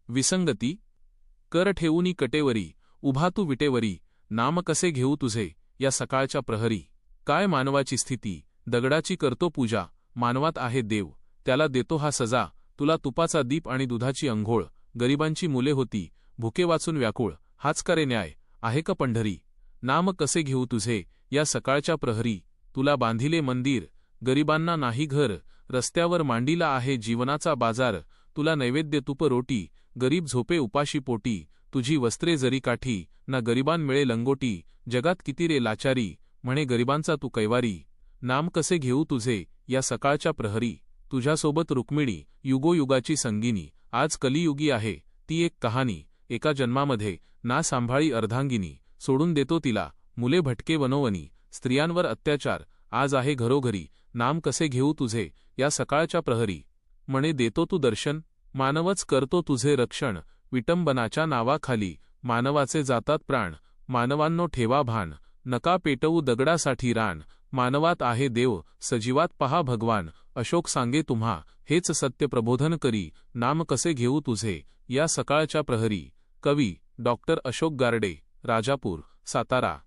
विसंगती कर ठेवूनी कटेवरी उभा तू विटेवरी नाम कसे घेऊ तुझे या सकाळच्या प्रहरी। काय मानवाची स्थिती दगडाची करतो पूजा मानवात आहे देव त्याला देतो हा सजा। तुला तुपाचा दीप आणि दुधाची अंघोळ गरिबांची मुले होती भुके वाचून व्याकुळ हाच करे न्याय आहे का पंढरी। नाम कसे घेऊ तुझे या सकाळच्या प्रहरी तुला बांधिले मंदिर गरिबांना नाही घर रस्त्यावर मांडीला आहे जीवनाचा बाजार। तुला नैवेद्य तुप रोटी गरीब झोपे उपाशी पोटी तुझी वस्त्रे जरी काठी ना गरिबां मिळे लंगोटी। जगात किती रे लाचारी म्हणे गरिबांचा तू कैवारी। नाम कसे घेऊ तुझे या सकाळच्या प्रहरी तुझ्यासोबत रुक्मिणी युगोयुगाची संगिनी। आज कलियुगी आहे ती एक कहाणी एका जन्मामध्ये ना सांभाळी अर्धांगिनी सोडून देतो तिला मुले भटके वनोवनी स्त्रियांवर अत्याचार आज आहे घरोघरी। नाम कसे घेऊ तुझे या सकाळच्या प्रहरी म्हणे देतो तू दर्शन मानवच करतो तुझे रक्षण। विटंबनाच्या नावाखाली मानवाचे जातात प्राण मानवांनो ठेवा भान नका पेटवू दगडासाठी रान। मानवात आहे देव सजीवात पहा भगवान अशोक सांगे तुम्हा हेच सत्य प्रबोधन करी। नाम कसे घेऊ तुझे या सकाळच्या प्रहरी। कवी डॉ. अशोक गारडे राजापूर सातारा।